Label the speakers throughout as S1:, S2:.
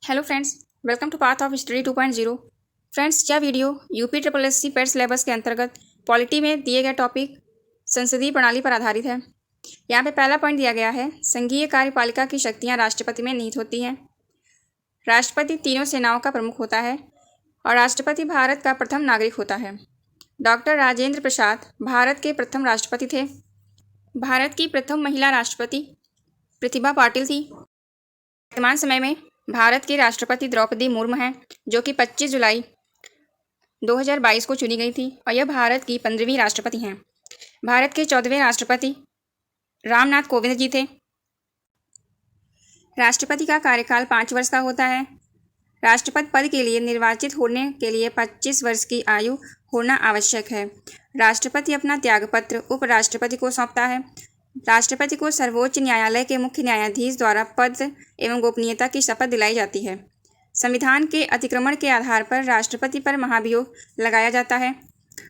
S1: Hello friends, welcome to path of study 2.0। Friends, यह video UP triple S C PET syllabus के अंतर्गत polity में दिए गए टॉपिक संसदीय प्रणाली पर आधारित है। यहाँ पे पहला पॉइंट दिया गया है, संघीय कार्यपालिका की शक्तियाँ राष्ट्रपति में निहित होती हैं। राष्ट्रपति तीनों सेनाओं का प्रमुख होता है और राष्ट्रपति भारत का प्रथम नागरिक होता है। डॉक्टर राजेंद्र प्रसाद भारत के प्रथम राष्ट्रपति थे। भारत की प्रथम महिला राष्ट्रपति प्रतिभा पाटिल थी। वर्तमान समय में भारत की राष्ट्रपति द्रौपदी मुर्मू हैं, जो कि 25 जुलाई 2022 को चुनी गई थी और यह भारत की 15वीं राष्ट्रपति हैं। भारत के 14वें राष्ट्रपति रामनाथ कोविंद जी थे। राष्ट्रपति का कार्यकाल 5 वर्ष का होता है। राष्ट्रपति पद के लिए निर्वाचित होने के लिए 25 वर्ष की आयु होना आवश्यक है। राष्ट्रपति अपना त्यागपत्र उपराष्ट्रपति को सौंपता है। राष्ट्रपति को सर्वोच्च न्यायालय के मुख्य न्यायाधीश द्वारा पद एवं गोपनीयता की शपथ दिलाई जाती है। संविधान के अतिक्रमण के आधार पर राष्ट्रपति पर महाभियोग लगाया जाता है।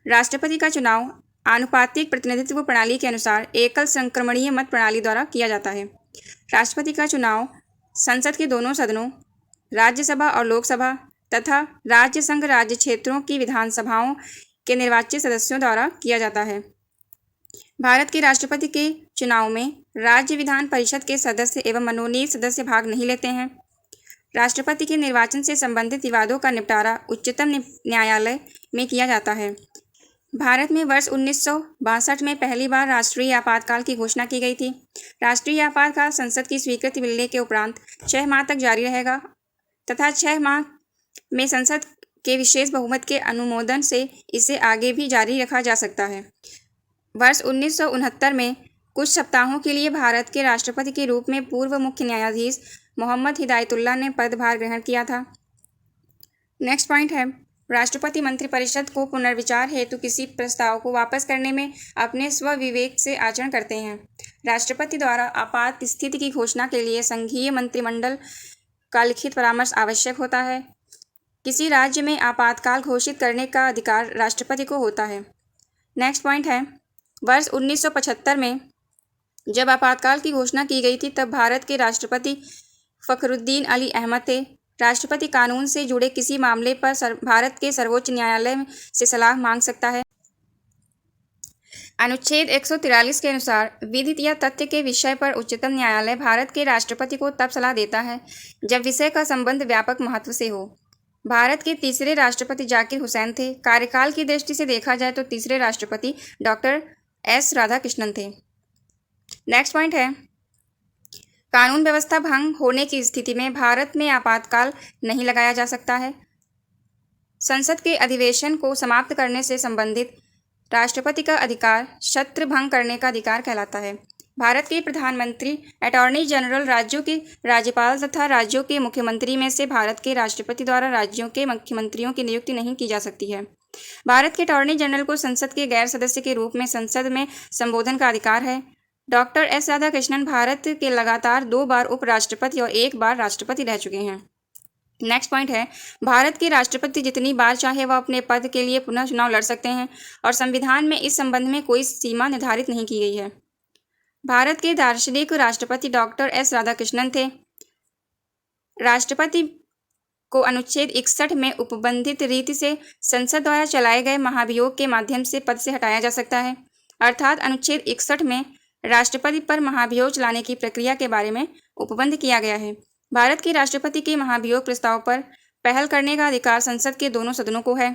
S1: राष्ट्रपति का चुनाव आनुपातिक प्रतिनिधित्व प्रणाली के अनुसार एकल संक्रमणीय मत प्रणाली द्वारा किया जाता है। राष्ट्रपति का चुनाव संसद के दोनों सदनों, राज्यसभा और लोकसभा तथा राज्य संघ राज्य क्षेत्रों की विधानसभाओं के निर्वाचित सदस्यों द्वारा किया जाता है। भारत के राष्ट्रपति के चुनाव में राज्य विधान परिषद के सदस्य एवं मनोनीत सदस्य भाग नहीं लेते हैं। राष्ट्रपति के निर्वाचन से संबंधित विवादों का निपटारा उच्चतम न्यायालय में किया जाता है। भारत में वर्ष 1962 में पहली बार राष्ट्रीय आपातकाल की घोषणा की गई थी। राष्ट्रीय आपातकाल संसद की स्वीकृति मिलने के उपरांत 6 माह तक जारी रहेगा तथा 6 माह में संसद के विशेष बहुमत के अनुमोदन से इसे आगे भी जारी रखा जा सकता है। वर्ष 1969 में कुछ सप्ताहों के लिए भारत के राष्ट्रपति के रूप में पूर्व मुख्य न्यायाधीश मोहम्मद हिदायतुल्ला ने पदभार ग्रहण किया था। नेक्स्ट पॉइंट है, राष्ट्रपति मंत्रिपरिषद को पुनर्विचार हेतु किसी प्रस्ताव को वापस करने में अपने स्वविवेक से आचरण करते हैं। राष्ट्रपति द्वारा आपात स्थिति की घोषणा के लिए संघीय मंत्रिमंडल का लिखित परामर्श आवश्यक होता है। किसी राज्य में आपातकाल घोषित करने का अधिकार राष्ट्रपति को होता है। नेक्स्ट पॉइंट है, वर्ष 1975 में जब आपातकाल की घोषणा की गई थी तब भारत के राष्ट्रपति फखरुद्दीन अली अहमद थे। राष्ट्रपति कानून से जुड़े किसी मामले पर भारत के सर्वोच्च न्यायालय से सलाह मांग सकता है। अनुच्छेद 143 के अनुसार विधि या तथ्य के विषय पर उच्चतम न्यायालय भारत के राष्ट्रपति को तब सलाह देता है जब विषय का संबंध व्यापक महत्व से हो। भारत के तीसरे राष्ट्रपति जाकिर हुसैन थे। कार्यकाल की दृष्टि से देखा जाए तो तीसरे राष्ट्रपति डॉक्टर एस राधाकृष्णन थे। नेक्स्ट पॉइंट है, कानून व्यवस्था भंग होने की स्थिति में भारत में आपातकाल नहीं लगाया जा सकता है। संसद के अधिवेशन को समाप्त करने से संबंधित राष्ट्रपति का अधिकार शर्त भंग करने का अधिकार कहलाता है। भारत के प्रधानमंत्री, अटॉर्नी जनरल, राज्यों के राज्यपाल तथा राज्यों के मुख्यमंत्री में से भारत के राष्ट्रपति द्वारा राज्यों के मुख्यमंत्रियों की नियुक्ति नहीं की जा सकती है। भारत के अटॉर्नी जनरल को संसद के गैर सदस्य के रूप में संसद में संबोधन का अधिकार है। डॉक्टर एस राधाकृष्णन भारत के लगातार 2 बार उपराष्ट्रपति और 1 बार राष्ट्रपति रह चुके हैं। नेक्स्ट पॉइंट है, भारत के राष्ट्रपति जितनी बार चाहे वह अपने पद के लिए पुनः चुनाव लड़ सकते हैं और संविधान में इस संबंध में कोई सीमा निर्धारित नहीं की गई है। भारत के दार्शनिक राष्ट्रपति डॉक्टर एस राधाकृष्णन थे। राष्ट्रपति को अनुच्छेद 61 में उपबंधित रीति से संसद द्वारा चलाए गए महाभियोग के माध्यम से पद से हटाया जा सकता है। अर्थात अनुच्छेद 61 में राष्ट्रपति पर महाभियोग चलाने की प्रक्रिया के बारे में उपबंध किया गया है। भारत के राष्ट्रपति के महाभियोग प्रस्ताव पर पहल करने का अधिकार संसद के दोनों सदनों को है।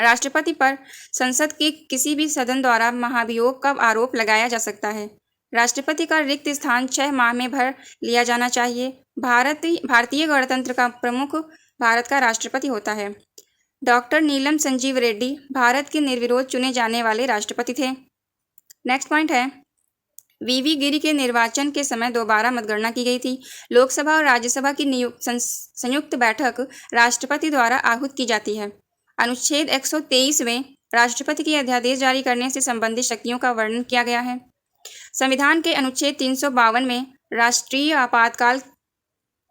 S1: राष्ट्रपति पर संसद के किसी भी सदन द्वारा महाभियोग का आरोप लगाया जा सकता है। राष्ट्रपति का रिक्त स्थान 6 माह में भर लिया जाना चाहिए। भारतीय गणतंत्र का प्रमुख भारत का राष्ट्रपति होता है। डॉक्टर नीलम संजीव रेड्डी भारत के निर्विरोध चुने जाने वाले राष्ट्रपति थे। नेक्स्ट पॉइंट है, वीवी गिरी के निर्वाचन के समय दोबारा मतगणना की गई थी। लोकसभा और राज्यसभा की संयुक्त बैठक राष्ट्रपति द्वारा आहूत की जाती है। अनुच्छेद 123 में राष्ट्रपति के अध्यादेश जारी करने से संबंधित शक्तियों का वर्णन किया गया है। संविधान के अनुच्छेद 352 में राष्ट्रीय आपातकाल,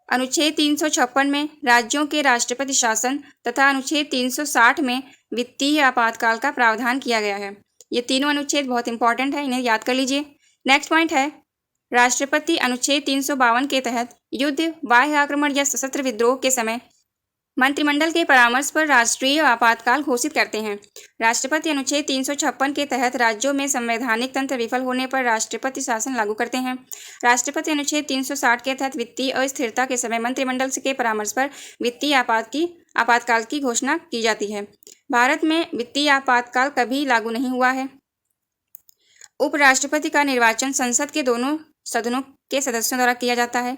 S1: अनुच्छेद 356 में राज्यों के राष्ट्रपति शासन तथा अनुच्छेद 360 में वित्तीय आपातकाल का प्रावधान किया गया है। ये तीनों अनुच्छेद बहुत इंपॉर्टेंट है, इन्हें याद कर लीजिए। नेक्स्ट पॉइंट है, राष्ट्रपति अनुच्छेद 352 के तहत युद्ध, बाह्य आक्रमण या सशस्त्र विद्रोह के समय मंत्रिमंडल के परामर्श पर राष्ट्रीय आपातकाल घोषित करते हैं। राष्ट्रपति अनुच्छेद 356 के तहत राज्यों में संवैधानिक तंत्र विफल होने पर राष्ट्रपति शासन लागू करते हैं। राष्ट्रपति अनुच्छेद 360 के तहत वित्तीय अस्थिरता के समय मंत्रिमंडल के परामर्श पर वित्तीय आपातकाल की घोषणा की जाती है। भारत में वित्तीय आपातकाल कभी लागू नहीं हुआ है। उपराष्ट्रपति का निर्वाचन संसद के दोनों सदनों के सदस्यों द्वारा किया जाता है।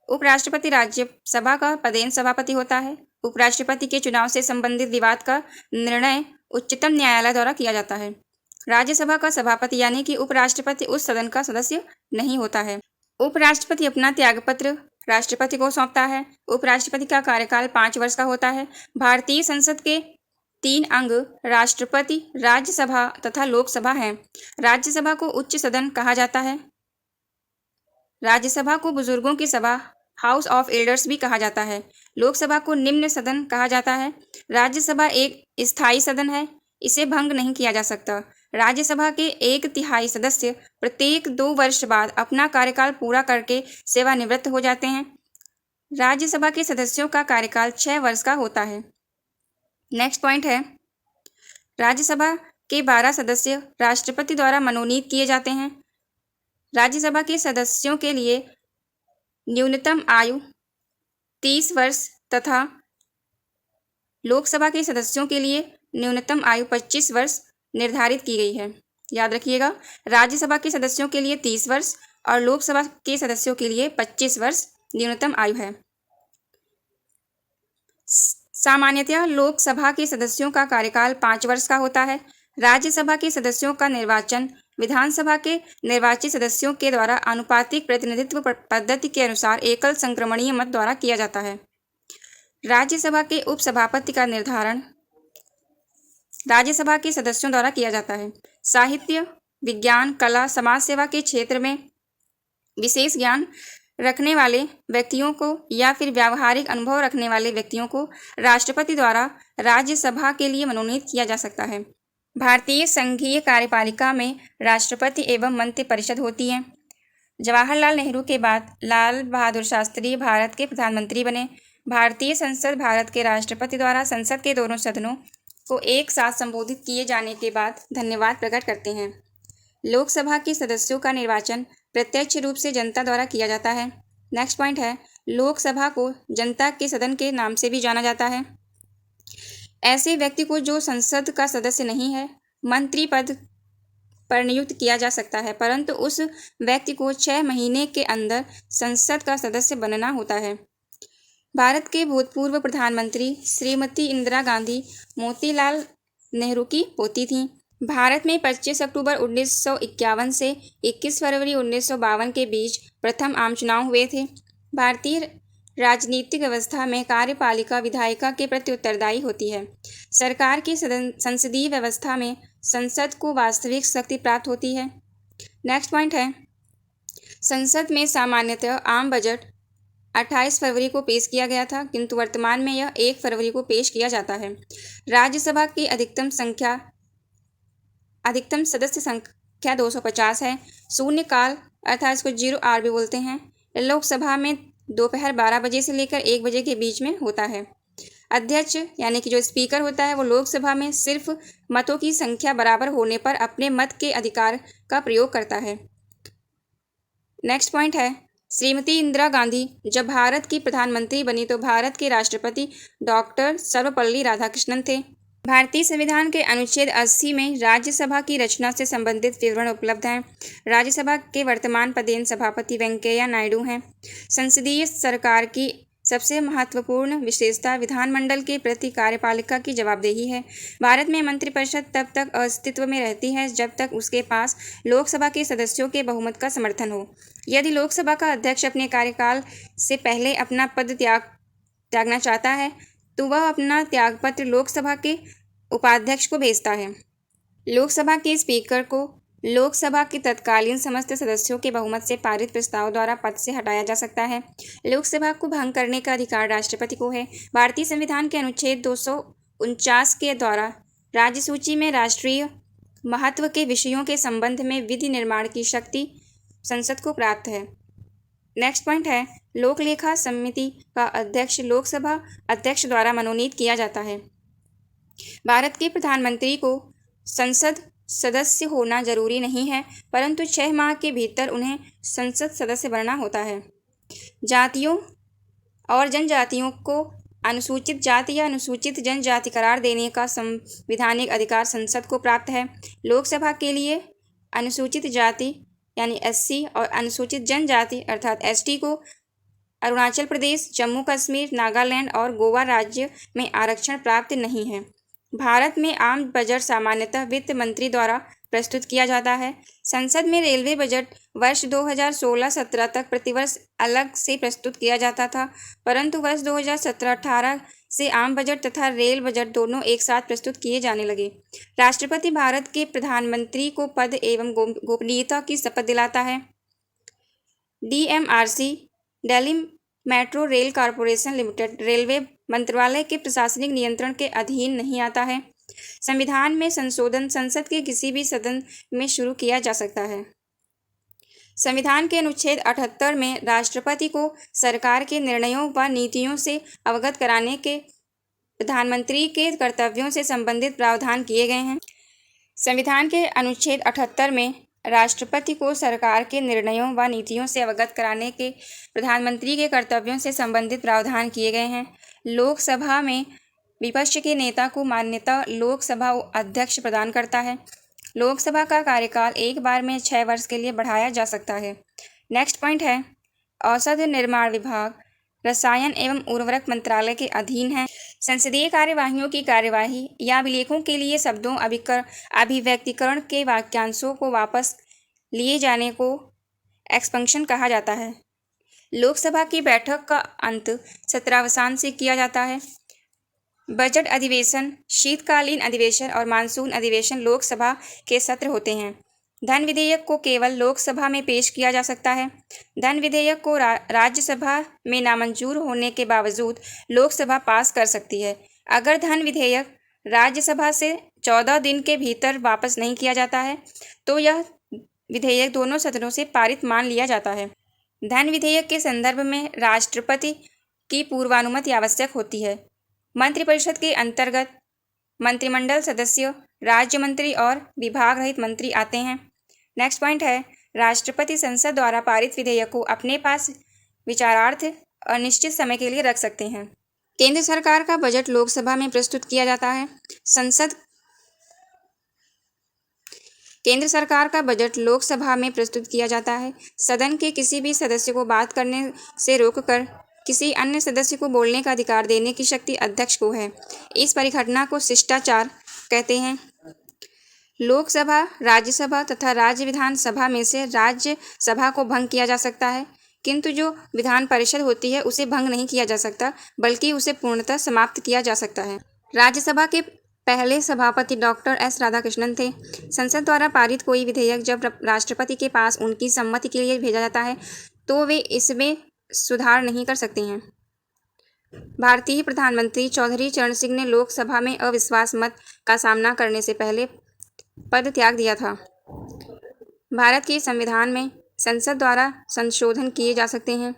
S1: उपराष्ट्रपति राज्यसभा का पदेन सभापति होता है। उपराष्ट्रपति के चुनाव से संबंधित विवाद का निर्णय उच्चतम न्यायालय द्वारा किया जाता है। राज्यसभा का सभापति यानी कि उपराष्ट्रपति उस सदन का सदस्य नहीं होता है। उपराष्ट्रपति अपना त्यागपत्र राष्ट्रपति को सौंपता है। उपराष्ट्रपति का कार्यकाल 5 वर्ष का होता है। भारतीय संसद के 3 अंग राष्ट्रपति, राज्यसभा तथा लोकसभा हैं। राज्यसभा को उच्च सदन कहा जाता है। राज्यसभा को बुजुर्गों की सभा, हाउस ऑफ एल्डर्स भी कहा जाता है। लोकसभा को निम्न सदन कहा जाता है। राज्यसभा एक स्थायी सदन है, इसे भंग नहीं किया जा सकता। राज्यसभा के 1/3 सदस्य प्रत्येक 2 वर्ष बाद अपना कार्यकाल पूरा करके सेवानिवृत्त हो जाते हैं। राज्यसभा के सदस्यों का कार्यकाल 6 वर्ष का होता है। नेक्स्ट पॉइंट है, राज्यसभा के 12 सदस्य राष्ट्रपति द्वारा मनोनीत किए जाते हैं। राज्यसभा के सदस्यों के लिए न्यूनतम आयु 30 वर्ष तथा लोकसभा के सदस्यों के लिए न्यूनतम आयु 25 वर्ष निर्धारित की गई है। याद रखिएगा, राज्यसभा के सदस्यों के लिए 30 वर्ष और लोकसभा के सदस्यों के लिए 25 वर्ष न्यूनतम आयु है। सामान्यतः लोकसभा के सदस्यों का कार्यकाल 5 वर्ष का होता है। राज्यसभा के सदस्यों का निर्वाचन विधानसभा के निर्वाचित सदस्यों के द्वारा आनुपातिक प्रतिनिधित्व पद्धति के अनुसार एकल संक्रमणीय मत द्वारा किया जाता है। राज्यसभा के उपसभापति का निर्धारण राज्यसभा के सदस्यों द्वारा किया जाता है। साहित्य, विज्ञान, कला, समाज सेवा के क्षेत्र में विशेष ज्ञान रखने वाले व्यक्तियों को या फिर व्यावहारिक अनुभव रखने वाले व्यक्तियों को राष्ट्रपति द्वारा राज्यसभा के लिए मनोनीत किया जा सकता है। भारतीय संघीय कार्यपालिका में राष्ट्रपति एवं मंत्रिपरिषद होती है। जवाहरलाल नेहरू के बाद लाल बहादुर शास्त्री भारत के प्रधानमंत्री बने। भारतीय संसद भारत के राष्ट्रपति द्वारा संसद के दोनों सदनों को एक साथ संबोधित किए जाने के बाद धन्यवाद प्रकट करते हैं। लोकसभा के सदस्यों का निर्वाचन प्रत्यक्ष रूप से जनता द्वारा किया जाता है। नेक्स्ट पॉइंट है, लोकसभा को जनता के सदन के नाम से भी जाना जाता है। ऐसे व्यक्ति को जो संसद का सदस्य नहीं है मंत्री पद पर नियुक्त किया जा सकता है, परंतु उस व्यक्ति को 6 महीने के अंदर संसद का सदस्य बनना होता है। भारत के भूतपूर्व प्रधानमंत्री श्रीमती इंदिरा गांधी मोतीलाल नेहरू की पोती थीं। भारत में 25 अक्टूबर 1951 से 21 फरवरी 1952 के बीच प्रथम आम चुनाव हुए थे। भारतीय राजनीतिक व्यवस्था में कार्यपालिका विधायिका के प्रति उत्तरदायी होती है। सरकार की संसदीय व्यवस्था में संसद को वास्तविक शक्ति प्राप्त होती है। नेक्स्ट पॉइंट है, संसद में सामान्यतः आम बजट 28 फरवरी को पेश किया गया था, किंतु वर्तमान में यह 1 फरवरी को पेश किया जाता है। राज्यसभा की अधिकतम सदस्य संख्या 250 है। शून्यकाल अर्थात इसको 0 आवर भी बोलते हैं, लोकसभा में दोपहर 12 बजे से लेकर 1 बजे के बीच में होता है। अध्यक्ष यानी कि जो स्पीकर होता है वो लोकसभा में सिर्फ मतों की संख्या बराबर होने पर अपने मत के अधिकार का प्रयोग करता है। नेक्स्ट पॉइंट है, श्रीमती इंदिरा गांधी जब भारत की प्रधानमंत्री बनी तो भारत के राष्ट्रपति डॉक्टर सर्वपल्ली राधाकृष्णन थे। भारतीय संविधान के अनुच्छेद 80 में राज्यसभा की रचना से संबंधित विवरण उपलब्ध हैं। राज्यसभा के वर्तमान पदेन सभापति वेंकैया नायडू हैं। संसदीय सरकार की सबसे महत्वपूर्ण विशेषता विधानमंडल के प्रति कार्यपालिका की जवाबदेही है। भारत में मंत्रिपरिषद तब तक अस्तित्व में रहती है जब तक उसके पास लोकसभा के सदस्यों के बहुमत का समर्थन हो। यदि लोकसभा का अध्यक्ष अपने कार्यकाल से पहले अपना पद त्यागना चाहता है तो वह अपना त्यागपत्र लोकसभा के उपाध्यक्ष को भेजता है। लोकसभा के स्पीकर को लोकसभा के तत्कालीन समस्त सदस्यों के बहुमत से पारित प्रस्ताव द्वारा पद से हटाया जा सकता है। लोकसभा को भंग करने का अधिकार राष्ट्रपति को है। भारतीय संविधान के अनुच्छेद 249 के द्वारा राज्य सूची में राष्ट्रीय महत्व के विषयों के संबंध में विधि निर्माण की शक्ति संसद को प्राप्त है। नेक्स्ट पॉइंट है, लोक लेखा समिति का अध्यक्ष लोकसभा अध्यक्ष द्वारा मनोनीत किया जाता है। भारत के प्रधानमंत्री को संसद सदस्य होना जरूरी नहीं है, परंतु 6 माह के भीतर उन्हें संसद सदस्य बनना होता है। जातियों और जनजातियों को अनुसूचित जाति या अनुसूचित जनजाति करार देने का संवैधानिक अधिकार संसद को प्राप्त है। लोकसभा के लिए अनुसूचित जाति यानी एससी और अनुसूचित जनजाति अर्थात एसटी को अरुणाचल प्रदेश, जम्मू कश्मीर, नागालैंड और गोवा राज्य में आरक्षण प्राप्त नहीं है। भारत में आम बजट सामान्यतः वित्त मंत्री द्वारा प्रस्तुत किया जाता है। संसद में रेलवे बजट वर्ष 2016-17 तक प्रतिवर्ष अलग से प्रस्तुत किया जाता था, परंतु वर्ष 2017-18 से आम बजट तथा रेल बजट दोनों एक साथ प्रस्तुत किए जाने लगे। राष्ट्रपति भारत के प्रधानमंत्री को पद एवं गोपनीयता की शपथ दिलाता है। DMRC Delhi metro rail corporation limited railway मंत्रालय के प्रशासनिक नियंत्रण के अधीन नहीं आता है। संविधान में संशोधन संसद के किसी भी सदन में शुरू किया जा सकता है। संविधान के अनुच्छेद 78 में राष्ट्रपति को सरकार के निर्णयों व नीतियों से अवगत कराने के प्रधानमंत्री के कर्तव्यों से संबंधित प्रावधान किए गए हैं। संविधान के अनुच्छेद 78 में राष्ट्रपति को सरकार के निर्णयों व नीतियों से अवगत कराने के प्रधानमंत्री के कर्तव्यों से संबंधित प्रावधान किए गए हैं। लोकसभा में विपक्ष के नेता को मान्यता लोकसभा अध्यक्ष प्रदान करता है। लोकसभा का कार्यकाल एक बार में 6 वर्ष के लिए बढ़ाया जा सकता है। नेक्स्ट पॉइंट है, औषध निर्माण विभाग रसायन एवं उर्वरक मंत्रालय के अधीन है। संसदीय कार्यवाहियों की कार्यवाही या अभिलेखों के लिए शब्दों अभिव्यक्तिकरण के वाक्यांशों को वापस लिए जाने को एक्सपेंशन कहा जाता है। लोकसभा की बैठक का अंत सत्रावसान से किया जाता है। बजट अधिवेशन, शीतकालीन अधिवेशन और मानसून अधिवेशन लोकसभा के सत्र होते हैं। धन विधेयक को केवल लोकसभा में पेश किया जा सकता है। धन विधेयक को राज्यसभा में नामंजूर होने के बावजूद लोकसभा पास कर सकती है। अगर धन विधेयक राज्यसभा से 14 दिन के भीतर वापस नहीं किया जाता है तो यह विधेयक दोनों सदनों से पारित मान लिया जाता है। धन विधेयक के संदर्भ में राष्ट्रपति की पूर्वानुमति आवश्यक होती है। मंत्रिपरिषद के अंतर्गत मंत्रिमंडल सदस्य, राज्य मंत्री और विभाग रहित मंत्री आते हैं। नेक्स्ट पॉइंट है, राष्ट्रपति संसद द्वारा पारित विधेयक को अपने पास विचारार्थ अनिश्चित समय के लिए रख सकते हैं। केंद्र सरकार का बजट लोकसभा में प्रस्तुत किया जाता है। केंद्र सरकार का बजट लोकसभा में प्रस्तुत किया जाता है। सदन के किसी भी सदस्य को बात करने से रोककर किसी अन्य सदस्य को बोलने का अधिकार देने की शक्ति अध्यक्ष को है। इस परिघटना को शिष्टाचार कहते हैं। लोकसभा, राज्यसभा तथा राज्य विधानसभा में से राज्यसभा को भंग किया जा सकता है, किंतु जो विधान परिषद होती है उसे भंग नहीं किया जा सकता, बल्कि उसे पूर्णतः समाप्त किया जा सकता है। राज्यसभा के पहले सभापति डॉक्टर एस राधाकृष्णन थे। संसद द्वारा पारित कोई विधेयक जब राष्ट्रपति के पास उनकी सम्मति के लिए भेजा जाता है तो वे इसमें सुधार नहीं कर सकते हैं। भारतीय प्रधानमंत्री चौधरी चरण सिंह ने लोकसभा में अविश्वास मत का सामना करने से पहले पद त्याग दिया था। भारत के संविधान में संसद द्वारा संशोधन किए जा सकते हैं।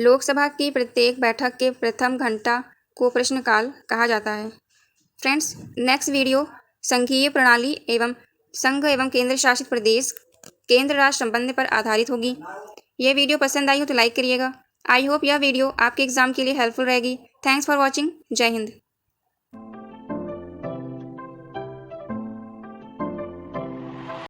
S1: लोकसभा की प्रत्येक बैठक के प्रथम घंटा को प्रश्नकाल कहा जाता है। फ्रेंड्स, नेक्स्ट वीडियो संघीय प्रणाली एवं संघ एवं केंद्र शासित प्रदेश केंद्र राष्ट्र संबंध पर आधारित होगी। यह वीडियो पसंद आई हो तो लाइक करिएगा। आई होप यह वीडियो आपके एग्जाम के लिए हेल्पफुल रहेगी। Thanks for watching. जय हिंद।